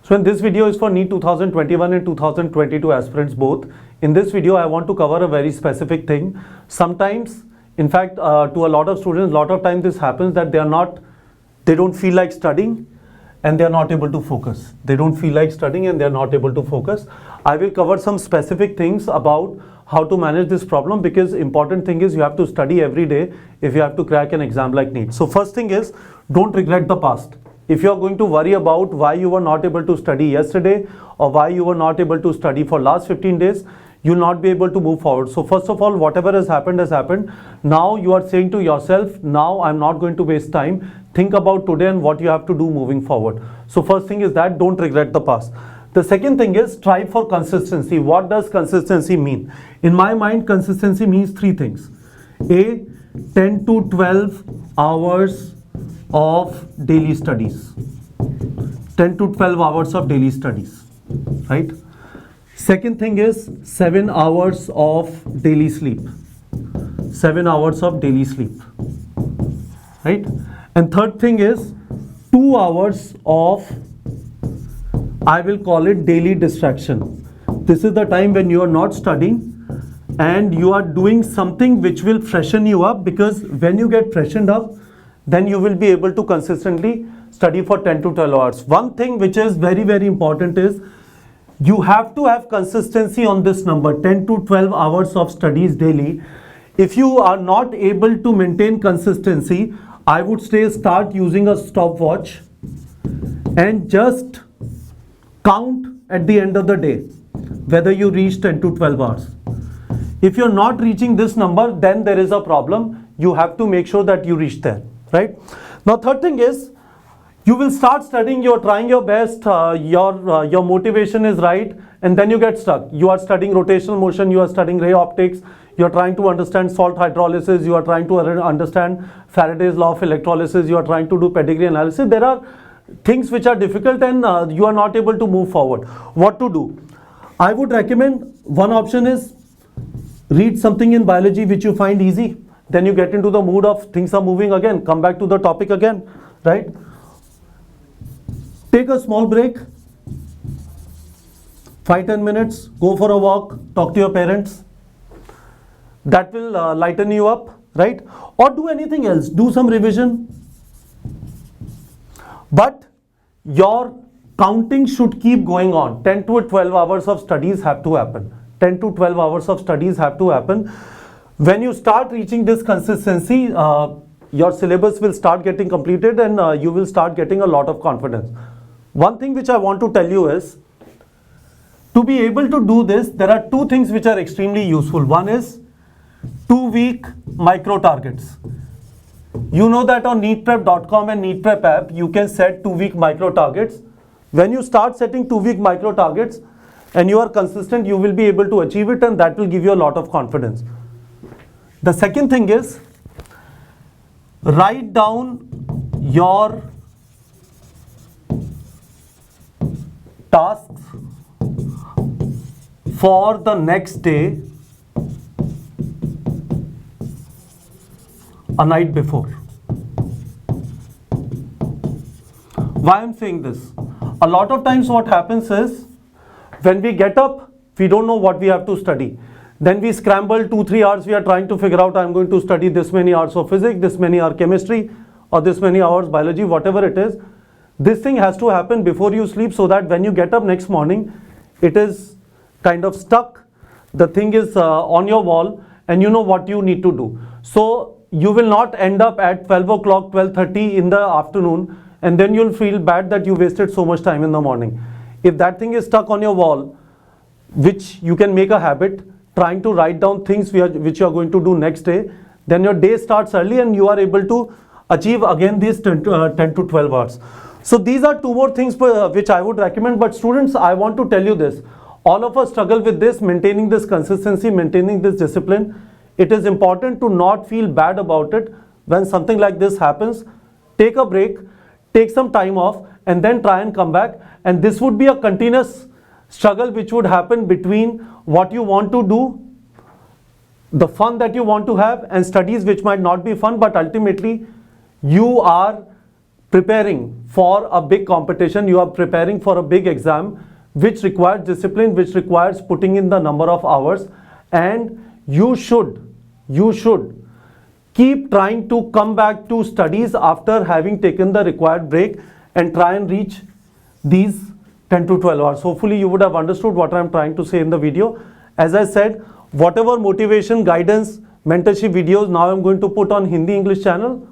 So in this video is for NEET 2021 and 2022 aspirants both. In this video I want to cover a very specific thing. Sometimes, in fact, to a lot of students, a lot of times this happens that they don't feel like studying and they are not able to focus. They don't feel like studying and they are not able to focus. I will cover some specific things about how to manage this problem, because important thing is you have to study every day if you have to crack an exam like NEET. So first thing is, don't regret the past. If you are going to worry about why you were not able to study yesterday or why you were not able to study for last 15 days, you'll not be able to move forward. So first of all, whatever has happened has happened. Now you are saying to yourself, now I'm not going to waste time. Think about today and what you have to do moving forward. So first thing is that don't regret the past. The second thing is strive for consistency. What does consistency mean? In my mind, consistency means three things. A, 10 to 12 hours of daily studies. 10 to 12 hours of daily studies, right? Second thing is 7 hours of daily sleep. 7 hours of daily sleep, right? And third thing is 2 hours of, I will call it, daily distraction. This is the time when you are not studying and you are doing something which will freshen you up, because when you get freshened up, then you will be able to consistently study for 10 to 12 hours. One thing which is very, very important is you have to have consistency on this number, 10 to 12 hours of studies daily. If you are not able to maintain consistency, I would say start using a stopwatch and just count at the end of the day whether you reach 10 to 12 hours. If you're not reaching this number, then there is a problem. You have to make sure that you reach there. Right? Now, third thing is, you will start studying, you're trying your best, your motivation is right, and then you get stuck. You are studying rotational motion, you are studying ray optics, you are trying to understand salt hydrolysis, you are trying to understand Faraday's law of electrolysis, you are trying to do pedigree analysis. There are things which are difficult and you are not able to move forward. What to do? I would recommend, one option is read something in biology which you find easy. Then you get into the mood of things are moving again, come back to the topic again, right? Take a small break, 5-10 minutes, go for a walk, talk to your parents. That will lighten you up, right? Or do anything else, do some revision. But your counting should keep going on. 10 to 12 hours of studies have to happen. 10 to 12 hours of studies have to happen. When you start reaching this consistency, your syllabus will start getting completed and you will start getting a lot of confidence. One thing which I want to tell you is, to be able to do this, there are two things which are extremely useful. One is 2-week micro targets. You know that on neetprep.com and neetprep app, you can set 2-week micro targets. When you start setting 2-week micro targets and you are consistent, you will be able to achieve it, and that will give you a lot of confidence. The second thing is, write down your tasks for the next day a night before. Why I'm saying this? A lot of times what happens is, when we get up, we don't know what we have to study. Then we scramble 2-3 hours, we are trying to figure out, I'm going to study this many hours of physics, this many hours chemistry, or this many hours biology, whatever it is. This thing has to happen before you sleep, so that when you get up next morning, it is kind of stuck. The thing is on your wall and you know what you need to do. So you will not end up at 12 o'clock, 12:30 in the afternoon, and then you'll feel bad that you wasted so much time in the morning. If that thing is stuck on your wall, which you can make a habit, trying to write down things which you are going to do next day, then your day starts early and you are able to achieve again these 10 to 12 hours. So these are two more things which I would recommend. But students, I want to tell you this. All of us struggle with this, maintaining this consistency, maintaining this discipline. It is important to not feel bad about it. When something like this happens, take a break, take some time off, and then try and come back. And this would be a continuous struggle which would happen between what you want to do, the fun that you want to have, and studies which might not be fun, but ultimately you are preparing for a big competition, you are preparing for a big exam which requires discipline, which requires putting in the number of hours, and you should keep trying to come back to studies after having taken the required break and try and reach these 10 to 12 hours. Hopefully you would have understood what I'm trying to say in the video. As I said, whatever motivation, guidance, mentorship videos now I'm going to put on Hindi English channel,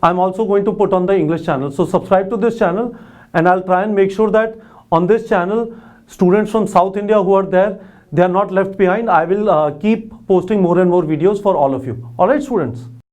I'm also going to put on the English channel. So subscribe to this channel, and I'll try and make sure that on this channel, students from South India who are there, they are not left behind. I will keep posting more and more videos for all of you. All right, students.